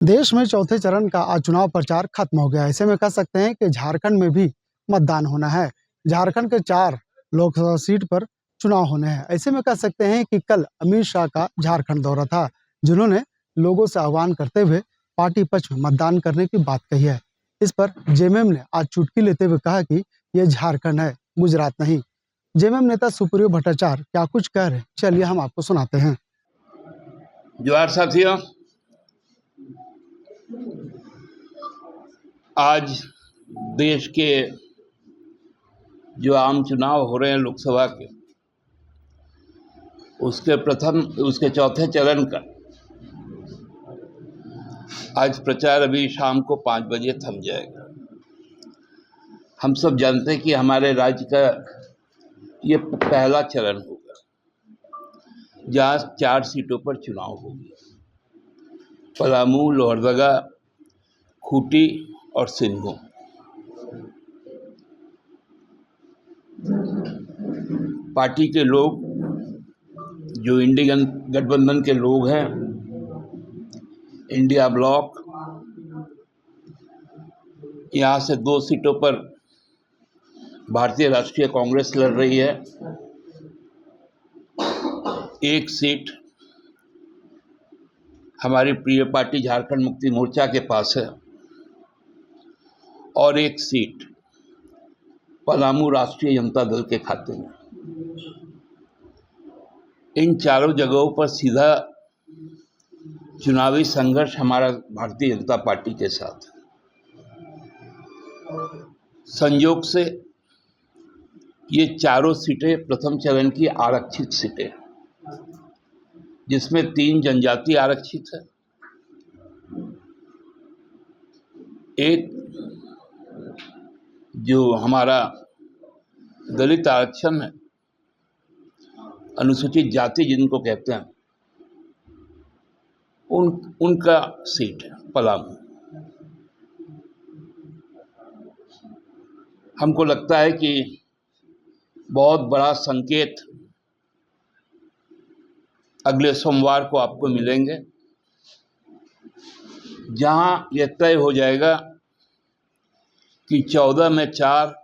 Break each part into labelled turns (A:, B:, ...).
A: देश में चौथे चरण का आज चुनाव प्रचार खत्म हो गया। ऐसे में कह सकते हैं कि झारखंड में भी मतदान होना है। झारखंड के 4 लोकसभा सीट पर चुनाव होने हैं। ऐसे में कह सकते हैं कि कल अमित शाह का झारखंड दौरा था, जिन्होंने लोगों से आह्वान करते हुए पार्टी पक्ष में मतदान करने की बात कही है। इस पर जेएमएम ने आज चुटकी लेते हुए कहा कि यह झारखंड है, गुजरात नहीं। जेएमएम नेता सुप्रियो भट्टाचार्य क्या कुछ कह रहे हैं, चलिए हम आपको सुनाते हैं।
B: जोहार साथियों, आज देश के जो आम चुनाव हो रहे हैं लोकसभा के, उसके चौथे चरण का आज प्रचार अभी शाम को 5 बजे थम जाएगा। हम सब जानते हैं कि हमारे राज्य का ये पहला चरण होगा, जहाँ 4 सीटों पर चुनाव होगी: पलामू, लोहरदगा, खूंटी और सिंहभूम। पार्टी के लोग, जो इंडिया गठबंधन के लोग हैं, इंडिया ब्लॉक, यहाँ से 2 सीटों पर भारतीय राष्ट्रीय कांग्रेस लड़ रही है। 1 सीट हमारी प्रिय पार्टी झारखंड मुक्ति मोर्चा के पास है और 1 सीट पलामू राष्ट्रीय जनता दल के खाते में। इन चारों जगहों पर सीधा चुनावी संघर्ष हमारा भारतीय जनता पार्टी के साथ है। संयोग से ये चारों सीटें प्रथम चरण की आरक्षित सीटें, जिसमें 3 जनजाति आरक्षित है, 1 जो हमारा दलित आरक्षण है, अनुसूचित जाति जिनको कहते हैं, उनका सीट है पलामू। हमको लगता है कि बहुत बड़ा संकेत अगले सोमवार को आपको मिलेंगे, जहां यह तय हो जाएगा कि 14 में 4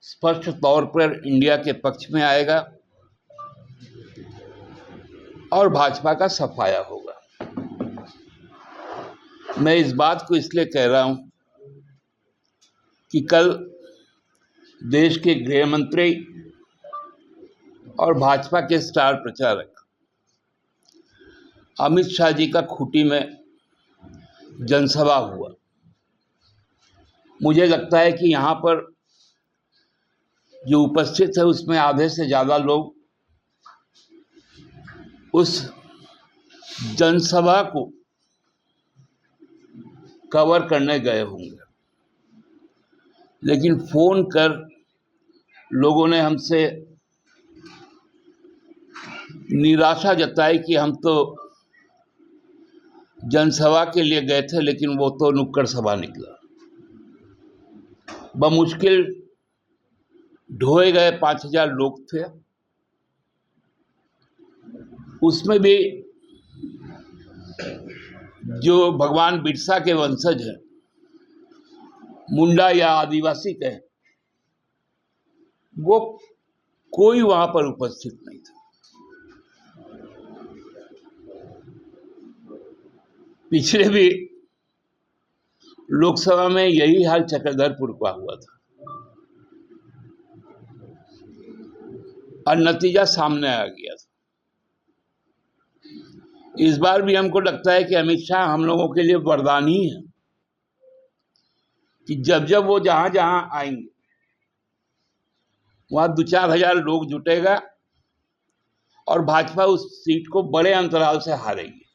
B: स्पष्ट तौर पर इंडिया के पक्ष में आएगा और भाजपा का सफाया होगा। मैं इस बात को इसलिए कह रहा हूं कि कल देश के गृह मंत्री और भाजपा के स्टार प्रचारक अमित शाह जी का खूंटी में जनसभा हुआ। मुझे लगता है कि यहाँ पर जो उपस्थित है उसमें आधे से ज़्यादा लोग उस जनसभा को कवर करने गए होंगे, लेकिन फोन कर लोगों ने हमसे निराशा जताई कि हम तो जनसभा के लिए गए थे, लेकिन वो तो नुक्कड़ सभा निकला। बमुश्किल ढोए गए 5000 लोग थे। उसमें भी जो भगवान बिरसा के वंशज हैं, मुंडा या आदिवासी कहें, वो कोई वहां पर उपस्थित नहीं था। पिछले भी लोकसभा में यही हाल चक्रधरपुर का हुआ था और नतीजा सामने आ गया था। इस बार भी हमको लगता है कि अमित शाह हम लोगों के लिए वरदान ही है कि जब जब वो जहां जहां आएंगे वहां 2-4 हजार लोग जुटेगा और भाजपा उस सीट को बड़े अंतराल से हारेगी।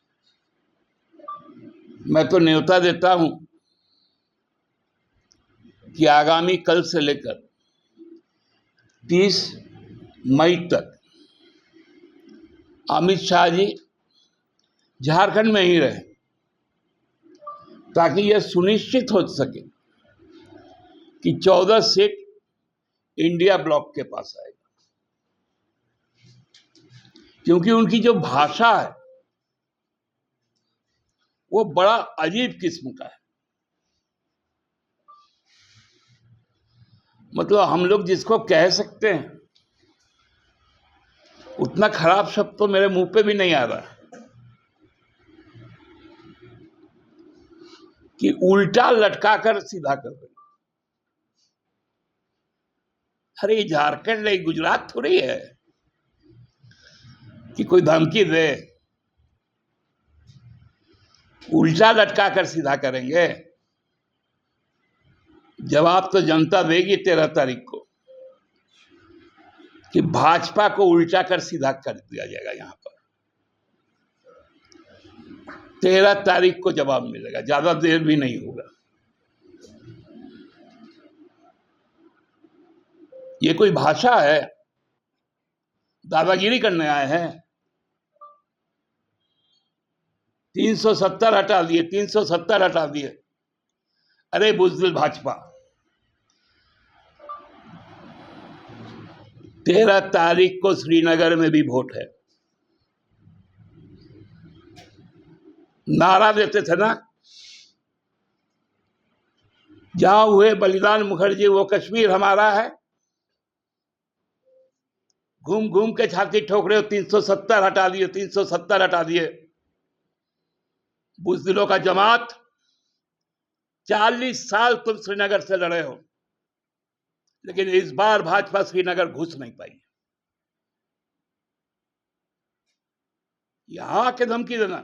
B: मैं तो न्योता देता हूं कि आगामी कल से लेकर 30 मई तक अमित शाह जी झारखंड में ही रहे, ताकि यह सुनिश्चित हो सके कि 14 सीट इंडिया ब्लॉक के पास आएगा। क्योंकि उनकी जो भाषा है वो बड़ा अजीब किस्म का है। मतलब हम लोग जिसको कह सकते हैं उतना खराब शब्द तो मेरे मुंह पे भी नहीं आ रहा कि उल्टा लटका कर सीधा कर दे। अरे झारखंड नहीं, गुजरात थोड़ी है कि कोई धमकी दे। उल्टा लटका कर सीधा करेंगे। जवाब तो जनता देगी 13 तारीख को कि भाजपा को उल्टा कर सीधा कर दिया जाएगा। यहां पर 13 तारीख को जवाब मिलेगा, ज्यादा देर भी नहीं होगा। ये कोई भाषा है? दादागिरी करने आए हैं। 370 हटा दिए, 370 हटा दिए। अरे बुज़दिल भाजपा, 13 तारीख को श्रीनगर में भी वोट है। नारा देते थे ना, जहां हुए बलिदान मुखर्जी वो कश्मीर हमारा है। घूम घूम के छाती ठोक रहे हो। 370 हटा दिए, 370 हटा दिए। बुज़दिलों का जमात, 40 साल तुम श्रीनगर से लड़े हो, लेकिन इस बार भाजपा श्रीनगर घुस नहीं पाई। यहां के धमकी देना,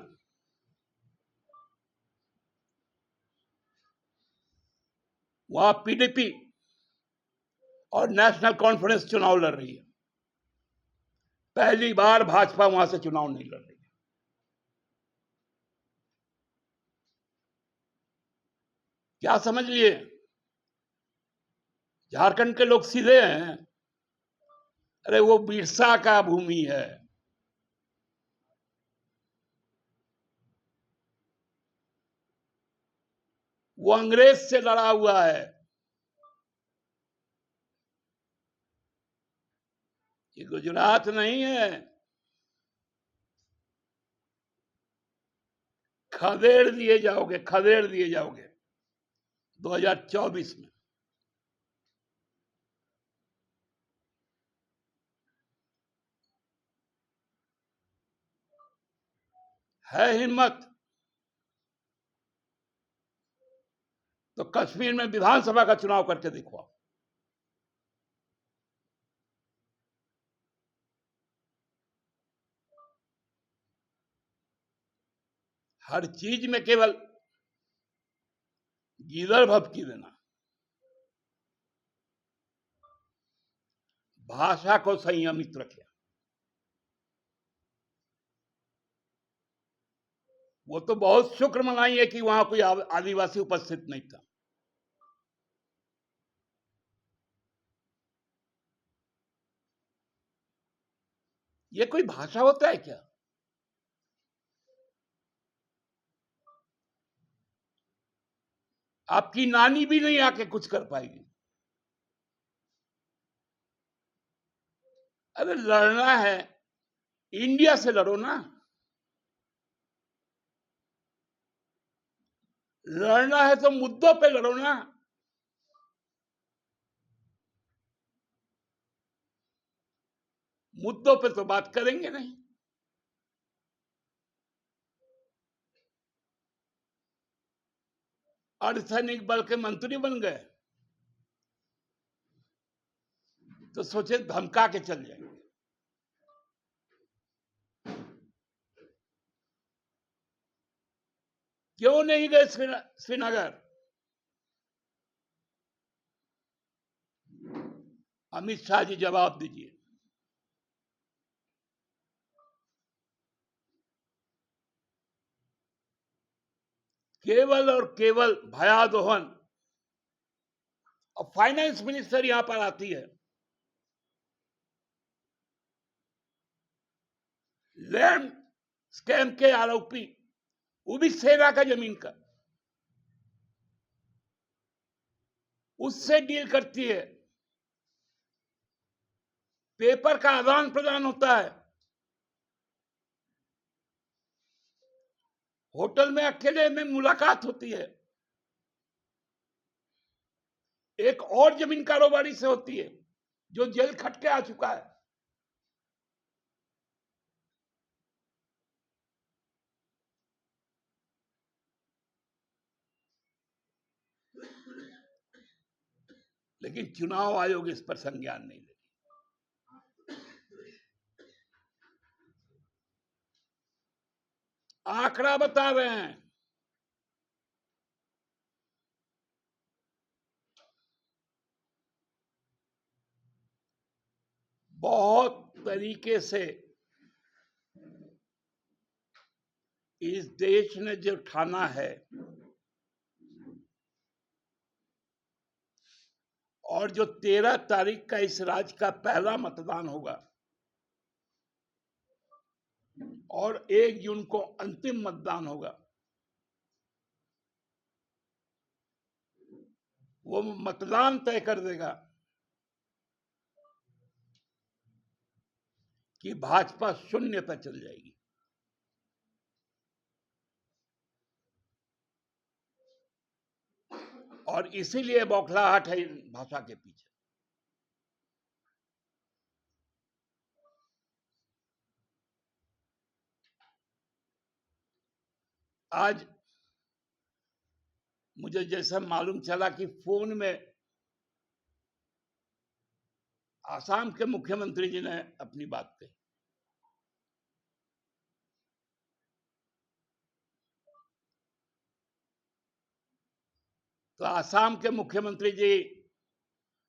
B: वहां पीडीपी और नेशनल कॉन्फ्रेंस चुनाव लड़ रही है। पहली बार भाजपा वहां से चुनाव नहीं लड़ रही है। क्या समझ लिए? झारखंड के लोग सीधे हैं। अरे वो बिरसा का भूमि है। वो अंग्रेज से लड़ा हुआ है। ये गुजरात नहीं है। खदेड़ दिए जाओगे, खदेड़ दिए जाओगे 2024 में। है हिम्मत तो कश्मीर में विधानसभा का चुनाव करके दिखवाओ। हर चीज में केवल गीदड़ भभकी देना। भाषा को संयमित रखे। वो तो बहुत शुक्र मनाइए कि वहां कोई आदिवासी उपस्थित नहीं था। ये कोई भाषा होता है क्या? आपकी नानी भी नहीं आके कुछ कर पाएगी। अरे लड़ना है, इंडिया से लड़ो ना। लड़ना है तो मुद्दों पे लड़ो ना। मुद्दों पे तो बात करेंगे नहीं। अर्धसैनिक बल के मंत्री बन गए तो सोचे धमका के चल जाएंगे। क्यों नहीं गए श्रीनगर? अमित शाह जी जवाब दीजिए। केवल और केवल भयादोहन। और फाइनेंस मिनिस्टर यहां पर आती है, लैंड स्कैम के आरोपी, वो भी सेना का जमीन का, उससे डील करती है। पेपर का आदान प्रदान होता है। होटल में अकेले में मुलाकात होती है, एक और जमीन कारोबारी से होती है जो जेल खट के आ चुका है। लेकिन चुनाव आयोग इस पर संज्ञान नहीं लेगी। आंकड़ा बता रहे हैं, बहुत तरीके से इस देश ने जो ठाना है और जो 13 तारीख का इस राज्य का पहला मतदान होगा और 1 जून को अंतिम मतदान होगा, वो मतदान तय कर देगा कि भाजपा शून्य पर चल जाएगी। और इसीलिए बौखलाहट है इन भाषा के पीछे। आज मुझे जैसा मालूम चला कि फोन में आसाम के मुख्यमंत्री जी ने अपनी बात कही। तो आसाम के मुख्यमंत्री जी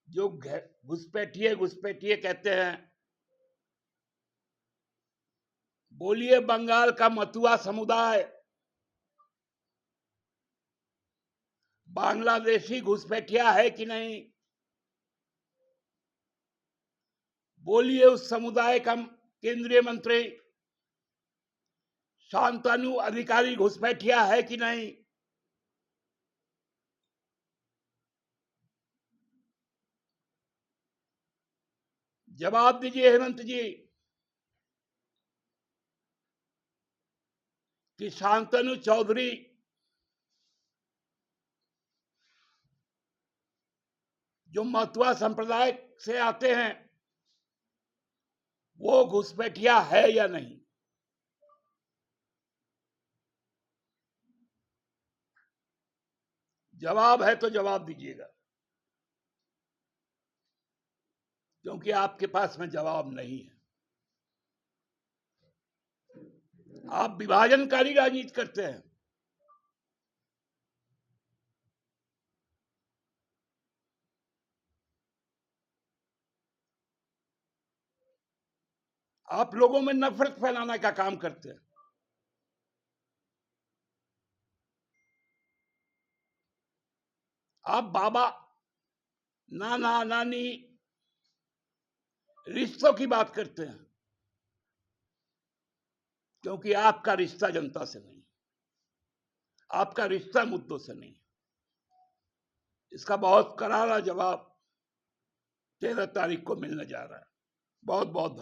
B: जो घुसपैठिए कहते हैं, बोलिए बंगाल का मतुआ समुदाय बांग्लादेशी घुसपैठिया है कि नहीं, बोलिए उस समुदाय का केंद्रीय मंत्री शांतनु अधिकारी घुसपैठिया है कि नहीं। जवाब दीजिए हेमंत जी कि शांतनु चौधरी जो मतुआ संप्रदाय से आते हैं वो घुसपैठिया है या नहीं। जवाब है तो जवाब दीजिएगा, क्योंकि आपके पास में जवाब नहीं है। आप विभाजनकारी राजनीति करते हैं। आप लोगों में नफरत फैलाने का काम करते हैं। आप बाबा नाना नानी रिश्तों की बात करते हैं, क्योंकि आपका रिश्ता जनता से नहीं, आपका रिश्ता मुद्दों से नहीं। इसका बहुत करारा जवाब 13 तारीख को मिलने जा रहा है। बहुत बहुत